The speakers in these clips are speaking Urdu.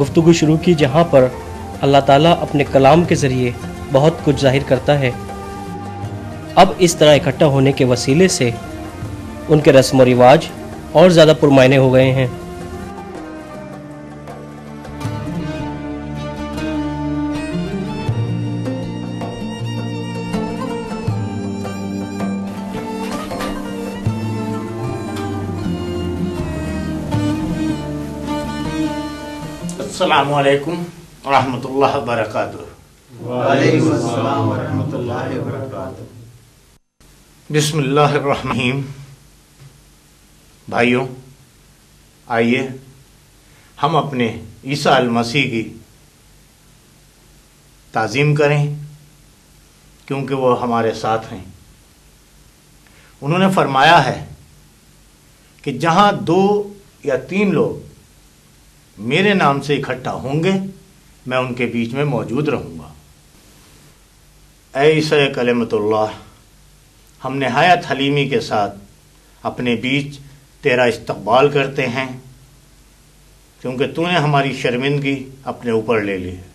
گفتگو شروع کی جہاں پر اللہ تعالیٰ اپنے کلام کے ذریعے بہت کچھ ظاہر کرتا ہے۔ اب اس طرح اکٹھا ہونے کے وسیلے سے ان کے رسم و رواج اور زیادہ پرمعنی ہو گئے ہیں۔ السلام علیکم ورحمۃ اللہ وبرکاتہ۔ وعلیکم السلام ورحمۃ اللہ وبرکاتہ۔ بسم اللہ الرحمن الرحیم۔ بھائیوں، آئیے ہم اپنے عیسیٰ المسیح کی تعظیم کریں، کیونکہ وہ ہمارے ساتھ ہیں۔ انہوں نے فرمایا ہے کہ جہاں 2 یا 3 لوگ میرے نام سے اکٹھا ہوں گے، میں ان کے بیچ میں موجود رہوں گا۔ اے عیسیٰ کلمۃ اللہ، ہم نہایت حلیمی کے ساتھ اپنے بیچ تیرا استقبال کرتے ہیں، کیونکہ تو نے ہماری شرمندگی اپنے اوپر لے لی ہے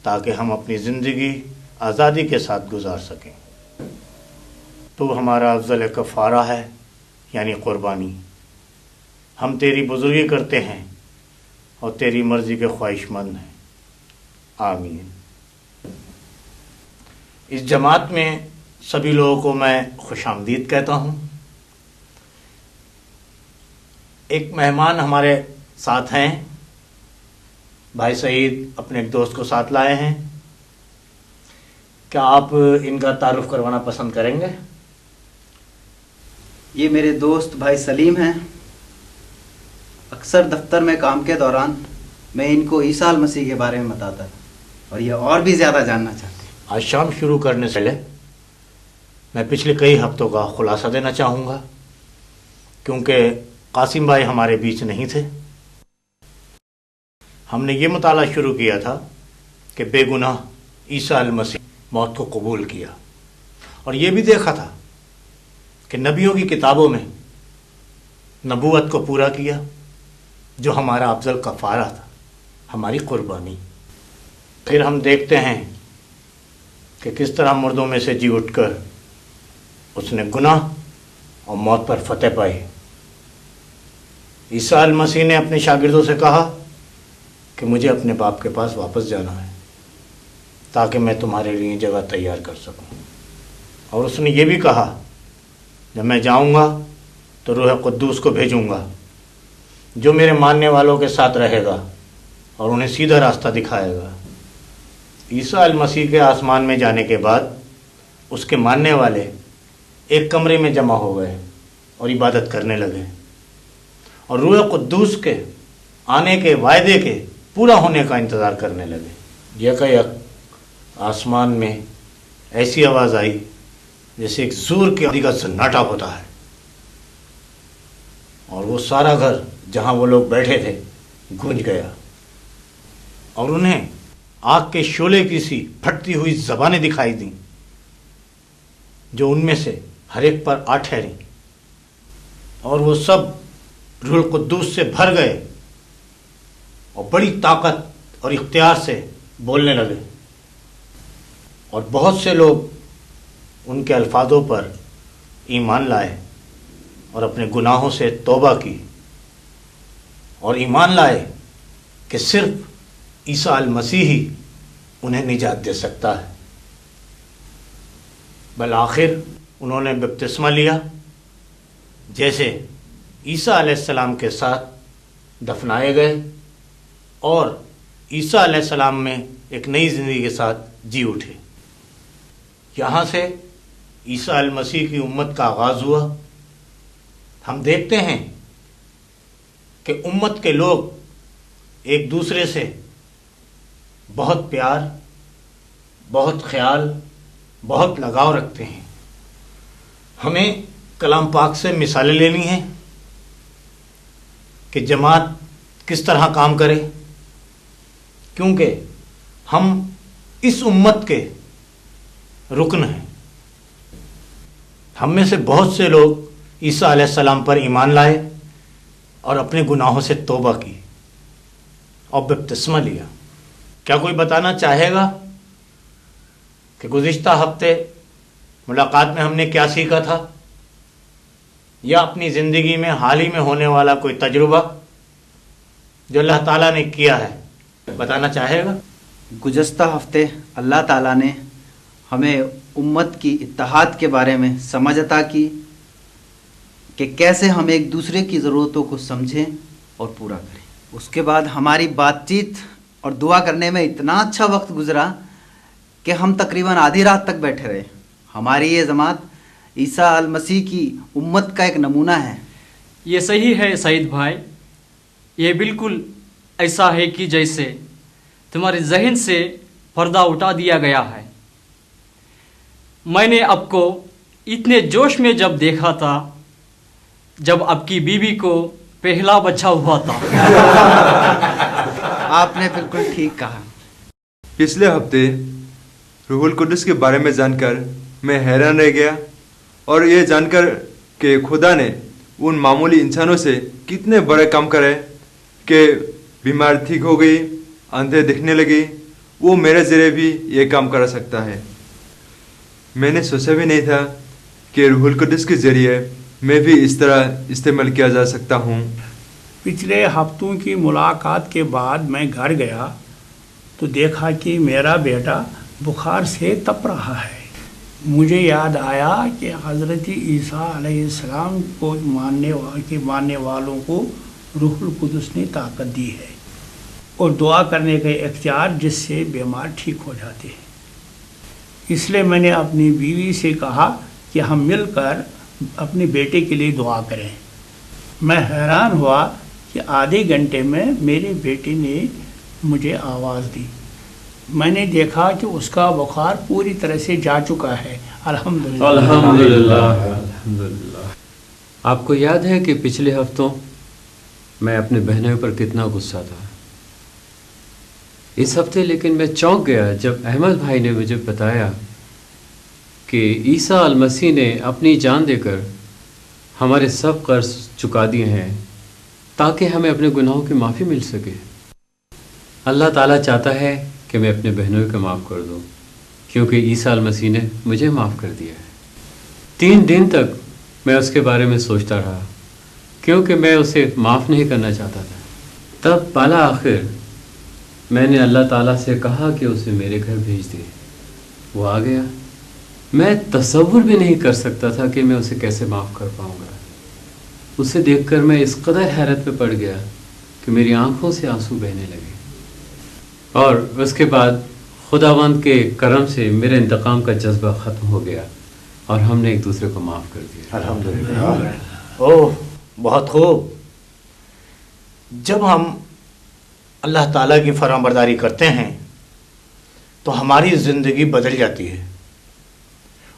تاکہ ہم اپنی زندگی آزادی کے ساتھ گزار سکیں۔ تو ہمارا افضل کفارہ ہے، یعنی قربانی۔ ہم تیری بزرگی کرتے ہیں اور تیری مرضی کے خواہش مند ہیں۔ آمین۔ اس جماعت میں سبھی لوگوں کو میں خوش آمدید کہتا ہوں۔ ایک مہمان ہمارے ساتھ ہیں، بھائی سعید اپنے ایک دوست کو ساتھ لائے ہیں۔ کیا آپ ان کا تعارف کروانا پسند کریں گے؟ یہ میرے دوست بھائی سلیم ہیں۔ اکثر دفتر میں کام کے دوران میں ان کو عیسیٰ المسیح کے بارے میں بتاتا اور یہ اور بھی زیادہ جاننا چاہتے ہیں۔ آج شام شروع کرنے سے پہلے میں پچھلے کئی ہفتوں کا خلاصہ دینا چاہوں گا، کیونکہ قاسم بھائی ہمارے بیچ نہیں تھے۔ ہم نے یہ مطالعہ شروع کیا تھا کہ بے گناہ عیسیٰ المسیح موت کو قبول کیا، اور یہ بھی دیکھا تھا کہ نبیوں کی کتابوں میں نبوت کو پورا کیا، جو ہمارا افضل کفارہ تھا، ہماری قربانی۔ پھر ہم دیکھتے ہیں کہ کس طرح مردوں میں سے جی اٹھ کر اس نے گناہ اور موت پر فتح پائی۔ عیسیٰ المسیح نے اپنے شاگردوں سے کہا کہ مجھے اپنے باپ کے پاس واپس جانا ہے تاکہ میں تمہارے لیے جگہ تیار کر سکوں، اور اس نے یہ بھی کہا جب میں جاؤں گا تو روح قدوس کو بھیجوں گا، جو میرے ماننے والوں کے ساتھ رہے گا اور انہیں سیدھا راستہ دکھائے گا۔ عیسیٰ المسیح کے آسمان میں جانے کے بعد اس کے ماننے والے ایک کمرے میں جمع ہو گئے اور عبادت کرنے لگے، اور روح قدوس کے آنے کے وعدے کے پورا ہونے کا انتظار کرنے لگے۔ یکایک آسمان میں ایسی آواز آئی جیسے ایک زور کی آندھی کا سناٹا ہوتا ہے، اور وہ سارا گھر جہاں وہ لوگ بیٹھے تھے گونج گیا، اور انہیں آگ کے شعلے کی سی پھٹتی ہوئی زبانیں دکھائی دیں جو ان میں سے ہر ایک پر آ ٹھہریں، اور وہ سب روح القدوس سے بھر گئے اور بڑی طاقت اور اختیار سے بولنے لگے، اور بہت سے لوگ ان کے الفاظوں پر ایمان لائے اور اپنے گناہوں سے توبہ کی، اور ایمان لائے کہ صرف عیسیٰ المسیح ہی انہیں نجات دے سکتا ہے۔ بالآخر انہوں نے بپتسمہ لیا، جیسے عیسیٰ علیہ السلام کے ساتھ دفنائے گئے اور عیسیٰ علیہ السلام میں ایک نئی زندگی کے ساتھ جی اٹھے۔ یہاں سے عیسیٰ المسیح کی امت کا آغاز ہوا۔ ہم دیکھتے ہیں کہ امت کے لوگ ایک دوسرے سے بہت پیار، بہت خیال، بہت لگاؤ رکھتے ہیں۔ ہمیں کلام پاک سے مثالیں لینی ہیں کہ جماعت کس طرح کام کرے، کیونکہ ہم اس امت کے رکن ہیں۔ ہم میں سے بہت سے لوگ عیسیٰ علیہ السلام پر ایمان لائے اور اپنے گناہوں سے توبہ کی، اور بپتسمہ لیا۔ کیا کوئی بتانا چاہے گا کہ گزشتہ ہفتے ملاقات میں ہم نے کیا سیکھا تھا، یا اپنی زندگی میں حال ہی میں ہونے والا کوئی تجربہ جو اللہ تعالیٰ نے کیا ہے، بتانا چاہے گا؟ گزشتہ ہفتے اللہ تعالیٰ نے ہمیں امت کی اتحاد کے بارے میں سمجھ عطا کی کہ کیسے ہم ایک دوسرے کی ضرورتوں کو سمجھیں اور پورا کریں۔ اس کے بعد ہماری بات چیت اور دعا کرنے میں اتنا اچھا وقت گزرا کہ ہم تقریباً آدھی رات تک بیٹھے رہے۔ ہماری یہ جماعت عیسیٰ المسیح کی امت کا ایک نمونہ ہے۔ یہ صحیح ہے سعید بھائی، یہ بالکل ایسا ہے کہ جیسے تمہارے ذہن سے پردہ اٹھا دیا گیا ہے۔ میں نے آپ کو اتنے جوش میں جب دیکھا تھا جب آپ کی بیوی کو پہلا بچہ ہوا تھا۔ آپ نے بالکل ٹھیک کہا۔ پچھلے ہفتے روح القدس کے بارے میں جان کر میں حیران رہ گیا، اور یہ جان کر کہ خدا نے ان معمولی انسانوں سے کتنے بڑے کام کرے کہ بیمار ٹھیک ہو گئی، اندھے دکھنے لگی، وہ میرے ذریعے بھی یہ کام کر سکتا ہے۔ میں نے سوچا بھی نہیں تھا کہ روح القدس کے ذریعے میں بھی اس طرح استعمال کیا جا سکتا ہوں۔ پچھلے ہفتوں کی ملاقات کے بعد میں گھر گیا تو دیکھا کہ میرا بیٹا بخار سے تپ رہا ہے۔ مجھے یاد آیا کہ حضرت عیسیٰ علیہ السلام کو ماننے والوں کو روح القدس نے طاقت دی ہے اور دعا کرنے کا اختیار، جس سے بیمار ٹھیک ہو جاتے ہیں۔ اس لیے میں نے اپنی بیوی سے کہا کہ ہم مل کر اپنے بیٹے کے لیے دعا کریں۔ میں حیران ہوا کہ آدھے گھنٹے میں میرے بیٹے نے مجھے آواز دی۔ میں نے دیکھا کہ اس کا بخار پوری طرح سے جا چکا ہے۔ الحمدللہ۔ الحمدللہ۔ آپ کو یاد ہے کہ پچھلے ہفتوں میں اپنے بہنوں پر کتنا غصہ تھا؟ اس ہفتے لیکن میں چونک گیا جب احمد بھائی نے مجھے بتایا کہ عیسیٰ المسیح نے اپنی جان دے کر ہمارے سب قرض چکا دیے ہیں تاکہ ہمیں اپنے گناہوں کی معافی مل سکے۔ اللہ تعالیٰ چاہتا ہے کہ میں اپنے بہنوں کو معاف کر دوں، کیونکہ عیسیٰ المسیح نے مجھے معاف کر دیا ہے۔ 3 دن تک میں اس کے بارے میں سوچتا رہا، کیونکہ میں اسے معاف نہیں کرنا چاہتا تھا۔ تب بالا آخر میں نے اللہ تعالیٰ سے کہا کہ اسے میرے گھر بھیج دے۔ وہ آ گیا۔ میں تصور بھی نہیں کر سکتا تھا کہ میں اسے کیسے معاف کر پاؤں گا۔ اسے دیکھ کر میں اس قدر حیرت میں پڑ گیا کہ میری آنکھوں سے آنسو بہنے لگے، اور اس کے بعد خداوند کے کرم سے میرے انتقام کا جذبہ ختم ہو گیا اور ہم نے ایک دوسرے کو معاف کر دیا۔ الحمدللہ۔ اوہ، بہت خوب۔ جب ہم اللہ تعالیٰ کی فرمان برداری کرتے ہیں تو ہماری زندگی بدل جاتی ہے،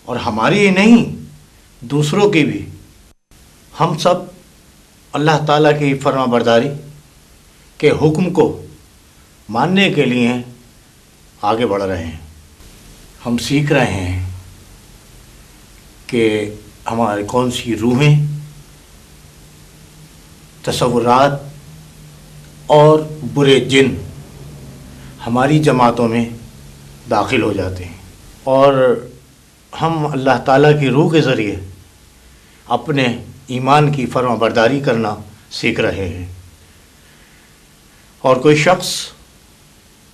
اور ہماری ہی نہیں، دوسروں کی بھی۔ ہم سب اللہ تعالیٰ کی فرمان برداری کے حکم کو ماننے کے لیے آگے بڑھ رہے ہیں۔ ہم سیکھ رہے ہیں کہ ہمارے کون سی روحیں، تصورات اور برے جن ہماری جماعتوں میں داخل ہو جاتے ہیں، اور ہم اللہ تعالیٰ کی روح کے ذریعے اپنے ایمان کی فرما برداری کرنا سیکھ رہے ہیں۔ اور کوئی شخص